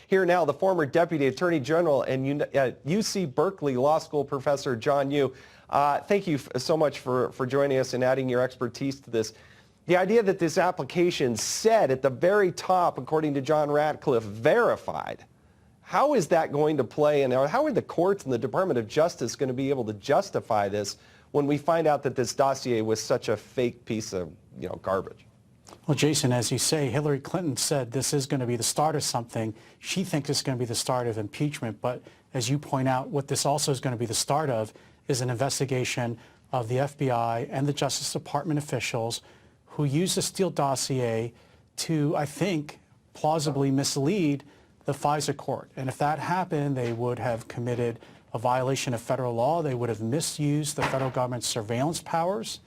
Here now, the former Deputy Attorney General and UC Berkeley Law School professor John Yoo. Thank you so much for joining us and adding your expertise to this. The idea that this application said at the very top, according to John Ratcliffe, verified. How is that going to play, and how are the courts and the Department of Justice going to be able to justify this when we find out that this dossier was such a fake piece of, garbage? Well, Jason, as you say, Hillary Clinton said this is going to be the start of something. She thinks it's going to be the start of impeachment. But as you point out, what this also is going to be the start of is an investigation of the FBI and the Justice Department officials who used the Steele dossier to, I think, plausibly mislead the FISA court. And if that happened, they would have committed a violation of federal law. They would have misused the federal government's surveillance powers.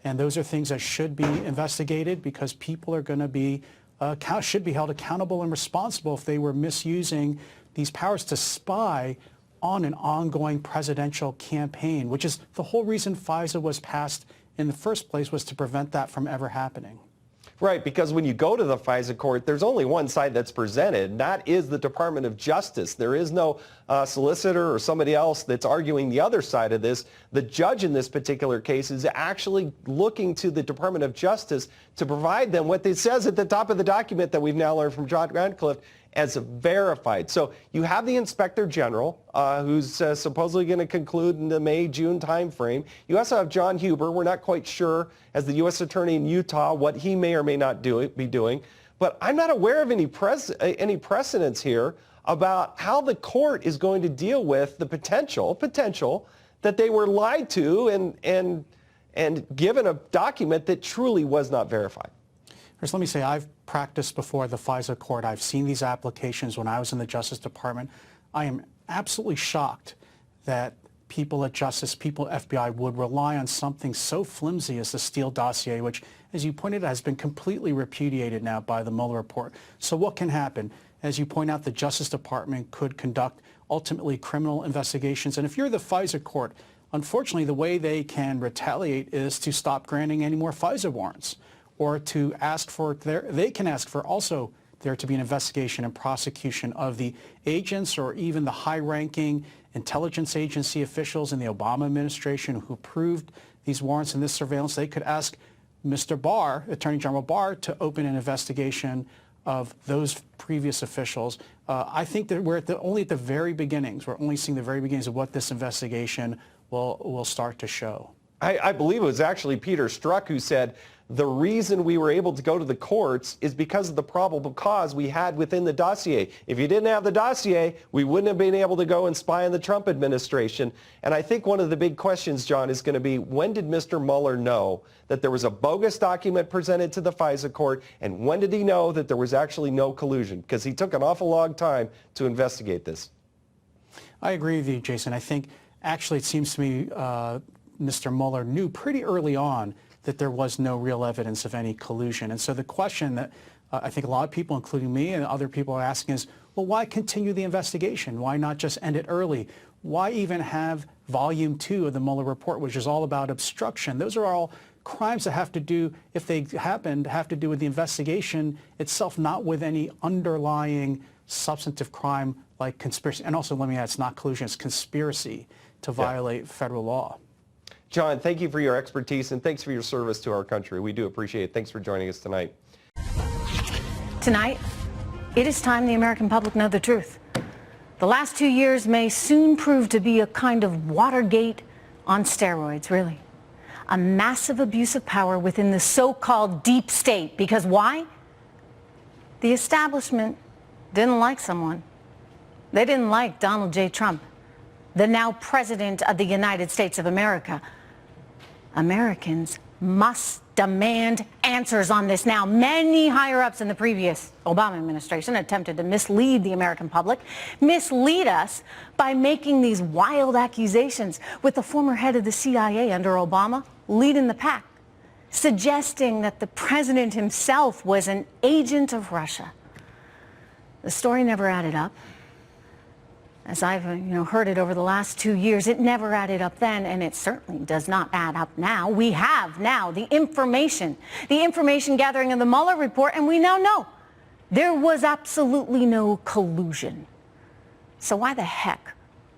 And those are things that should be investigated because people are going to be, should be held accountable and responsible if they were misusing these powers to spy on an ongoing presidential campaign, which is the whole reason FISA was passed in the first place, was to prevent that from ever happening. Right, because when you go to the FISA court, there's only one side that's presented, and that is the Department of Justice. There is no solicitor or somebody else that's arguing the other side of this. The judge in this particular case is actually looking to the Department of Justice to provide them what it says at the top of the document that we've now learned from John Ratcliffe as verified. So you have the Inspector General, who's supposedly going to conclude in the May-June timeframe. You also have John Huber. We're not quite sure, as the U.S. Attorney in Utah, what he may or may not be doing. But I'm not aware of any precedents here about how the court is going to deal with the potential that they were lied to and given a document that truly was not verified. First, let me say I've practiced before the FISA court. I've seen these applications when I was in the Justice Department. I am absolutely shocked that people at Justice, people at FBI would rely on something so flimsy as the Steele dossier, which, as you pointed out, has been completely repudiated now by the Mueller report. So what can happen? As you point out, the Justice Department could conduct ultimately criminal investigations. And if you're the FISA court, unfortunately, the way they can retaliate is to stop granting any more FISA warrants, or to ask for, they can ask for also there to be an investigation and prosecution of the agents or even the high-ranking intelligence agency officials in the Obama administration who approved these warrants and this surveillance. They could ask Mr. Barr, Attorney General Barr, to open an investigation of those previous officials. I think that we're only at the very beginnings. We're only seeing the very beginnings of what this investigation will start to show. I believe it was actually Peter Strzok who said the reason we were able to go to the courts is because of the probable cause we had within the dossier. If you didn't have the dossier, we wouldn't have been able to go and spy on the Trump administration. And I think one of the big questions, John, is going to be, when did Mr. Mueller know that there was a bogus document presented to the FISA court, and when did he know that there was actually no collusion? Because he took an awful long time to investigate this. I agree with you, Jason. I think actually it seems to me Mr. Mueller knew pretty early on that there was no real evidence of any collusion. And so the question that I think a lot of people, including me and other people, are asking is, well, why continue the investigation? Why not just end it early? Why even have Volume 2 of the Mueller report, which is all about obstruction? Those are all crimes that have to do, if they happened, have to do with the investigation itself, not with any underlying substantive crime like conspiracy. And also, let me add, it's not collusion, it's conspiracy to violate federal law. John, thank you for your expertise and thanks for your service to our country. We do appreciate it. Thanks for joining us tonight. Tonight, it is time the American public know the truth. The last 2 years may soon prove to be a kind of Watergate on steroids, really. A massive abuse of power within the so-called deep state. Because why? The establishment didn't like someone. They didn't like Donald J. Trump, the now President of the United States of America. Americans must demand answers on this now. Many higher-ups in the previous Obama administration attempted to mislead the American public, mislead us by making these wild accusations, with the former head of the CIA under Obama leading the pack, suggesting that the president himself was an agent of Russia. The story never added up. As I've heard it over the last 2 years, it never added up then, and it certainly does not add up now. We have now the information gathering in the Mueller report, and we now know There was absolutely no collusion. So why the heck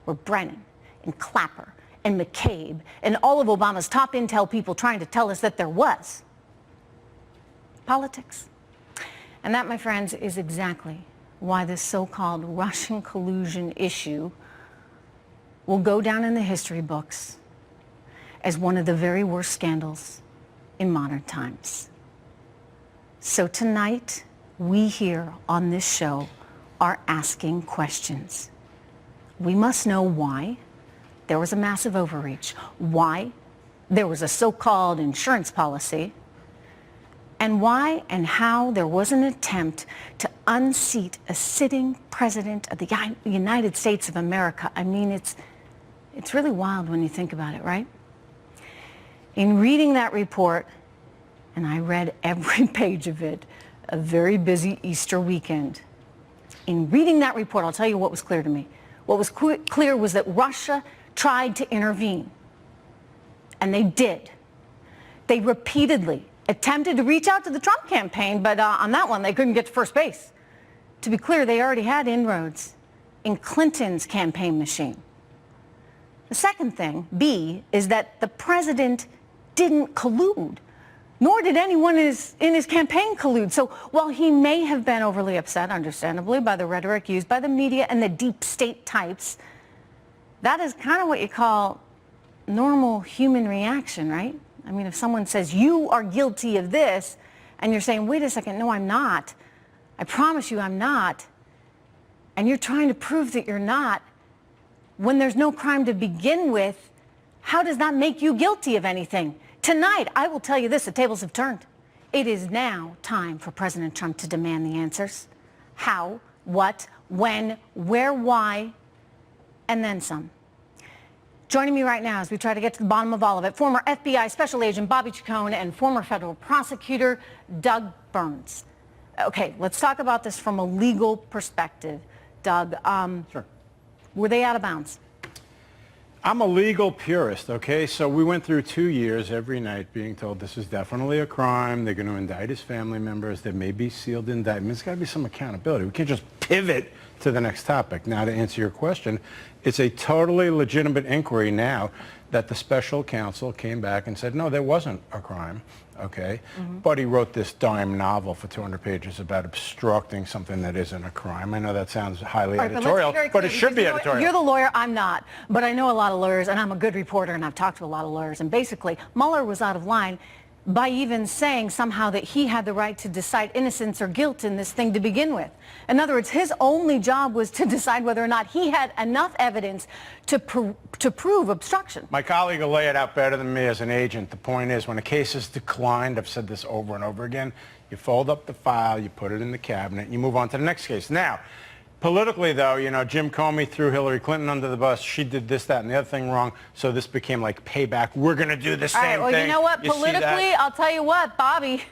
were Brennan and Clapper and McCabe and all of Obama's top intel people trying to tell us that there was? Politics. And that, my friends, is exactly why this so-called Russian collusion issue will go down in the history books as one of the very worst scandals in modern times. So tonight, we here on this show are asking questions. We must know why there was a massive overreach, why there was a so-called insurance policy, and why and how there was an attempt to unseat a sitting president of the United States of America. I mean, it's really wild when you think about it, right? In reading that report, and I read every page of it, a very busy Easter weekend. In reading that report, I'll tell you what was clear to me. What was clear was that Russia tried to intervene, and they did. They repeatedly attempted to reach out to the Trump campaign, but on that one, they couldn't get to first base. To be clear, they already had inroads in Clinton's campaign machine. The second thing, B, is that the president didn't collude, nor did anyone in his campaign collude. So while he may have been overly upset, understandably, by the rhetoric used by the media and the deep state types, that is kind of what you call normal human reaction, right? I mean, if someone says, you are guilty of this, and you're saying, wait a second, no, I'm not. I promise you I'm not. And you're trying to prove that you're not, when there's no crime to begin with, how does that make you guilty of anything? Tonight, I will tell you this, the tables have turned. It is now time for President Trump to demand the answers. How, what, when, where, why, and then some. Joining me right now as we try to get to the bottom of all of it, former FBI Special Agent Bobby Chacon and former federal prosecutor Doug Burns. Okay, let's talk about this from a legal perspective. Doug, Sure. Were they out of bounds? I'm a legal purist, okay? So we went through 2 years every night being told this is definitely a crime. They're going to indict his family members. There may be sealed indictments. There's got to be some accountability. We can't just pivot to the next topic. Now, to answer your question, it's a totally legitimate inquiry now that the special counsel came back and said, no, there wasn't a crime, okay? But he wrote this dime novel for 200 pages about obstructing something that isn't a crime. I know that sounds highly editorial, but it should be editorial. You're the lawyer, I'm not. But I know a lot of lawyers, and I'm a good reporter, and I've talked to a lot of lawyers. And basically, Mueller was out of line by even saying somehow that he had the right to decide innocence or guilt in this thing to begin with. In other words, his only job was to decide whether or not he had enough evidence to prove obstruction. My colleague will lay it out better than me as an agent. The point is, when a case is declined, I've said this over and over again, you fold up the file, you put it in the cabinet, and you move on to the next case. Now, politically, though, you know, Jim Comey threw Hillary Clinton under the bus. She did this, that, and the other thing wrong. So this became like payback. We're going to do the same thing. All right, well, you know what? Politically, I'll tell you what, Bobby,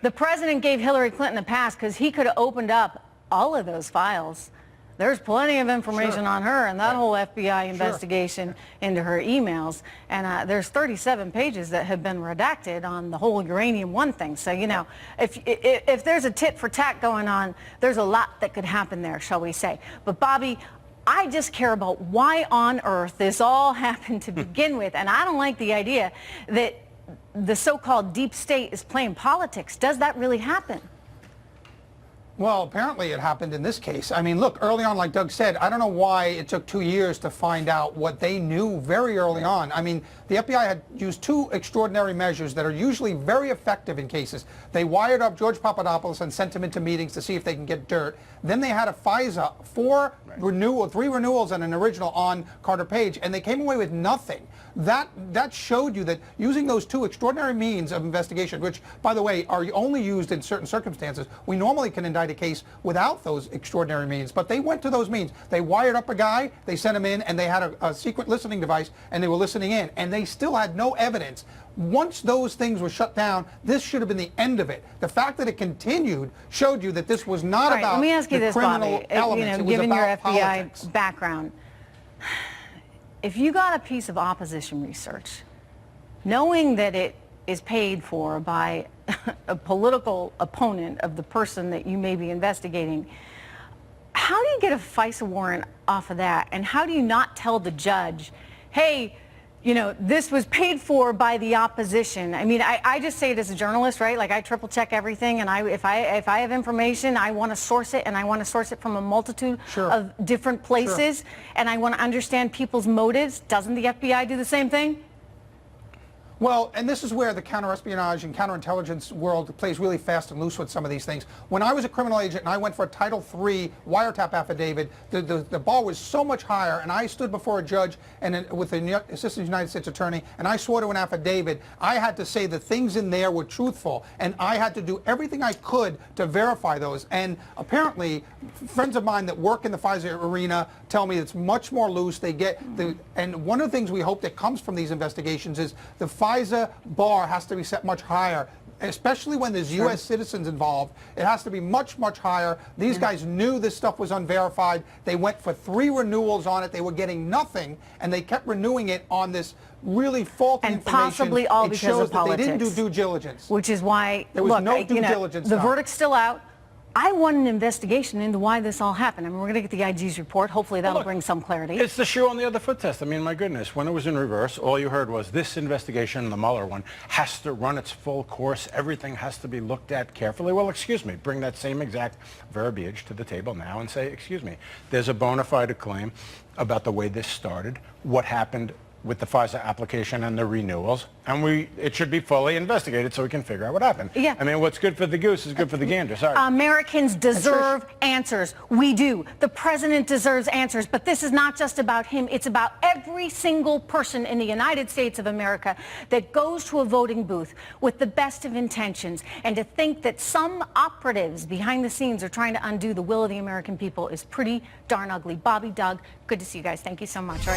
the president gave Hillary Clinton a pass because he could have opened up all of those files. There's plenty of information on her and that whole FBI investigation into her emails. And there's 37 pages that have been redacted on the whole Uranium One thing. So, you know, if there's a tit for tat going on, there's a lot that could happen there, shall we say. But, Bobby, I just care about why on earth this all happened to begin with. And I don't like the idea that the so-called deep state is playing politics. Does that really happen? Well, apparently it happened in this case. I mean, look, early on, like Doug said, I don't know why it took 2 years to find out what they knew very early on. I mean, the FBI had used two extraordinary measures that are usually very effective in cases. They wired up George Papadopoulos and sent him into meetings to see if they can get dirt. Then they had a FISA, three renewals and an original on Carter Page, and they came away with nothing. That showed you that using those two extraordinary means of investigation, which, by the way, are only used in certain circumstances, we normally can indict a case without those extraordinary means, but they went to those means. They wired up a guy, they sent him in, and they had a secret listening device, and they were listening in, and they still had no evidence. Once those things were shut down, this should have been the end of it. The fact that it continued showed you that this was not about let me ask you the this, criminal Bobby. elements. You know, given your FBI politics. background, if you got a piece of opposition research, knowing that it is paid for by a political opponent of the person that you may be investigating, how do you get a FISA warrant off of that? And how do you not tell the judge, hey, you know, this was paid for by the opposition? I mean, I just say it as a journalist, right? Like, I triple check everything, and if I have information, I want to source it, and I want to source it from a multitude of different places, and I want to understand people's motives. Doesn't the FBI do the same thing? Well, and this is where the counterespionage and counterintelligence world plays really fast and loose with some of these things. When I was a criminal agent and I went for a Title III wiretap affidavit, the bar was so much higher, and I stood before a judge and with an assistant United States attorney, and I swore to an affidavit. I had to say the things in there were truthful, and I had to do everything I could to verify those. And apparently, friends of mine that work in the FISA arena tell me it's much more loose. They get and one of the things we hope that comes from these investigations is the FISA bar has to be set much higher, especially when there's U.S. citizens involved. It has to be much, much higher. These guys knew this stuff was unverified. They went for 3 renewals on it. They were getting nothing, and they kept renewing it on this really faulty information. And possibly all it because shows of politics. That they didn't do due diligence. Which is why, there was look, no due diligence the done. verdict's still out. I want an investigation into why this all happened. I mean, we're going to get the IG's report. Hopefully that'll bring some clarity. It's the shoe on the other foot test. I mean, my goodness, when it was in reverse, all you heard was this investigation, the Mueller one, has to run its full course. Everything has to be looked at carefully. Well, excuse me, bring that same exact verbiage to the table now and say, excuse me, there's a bona fide claim about the way this started, what happened with the FISA application and the renewals, and it should be fully investigated so we can figure out what happened. Yeah. I mean, what's good for the goose is good for the gander. Sorry. Americans deserve answers. We do. The president deserves answers, but this is not just about him. It's about every single person in the United States of America that goes to a voting booth with the best of intentions, and to think that some operatives behind the scenes are trying to undo the will of the American people is pretty darn ugly. Bobby, Doug, good to see you guys. Thank you so much. All right.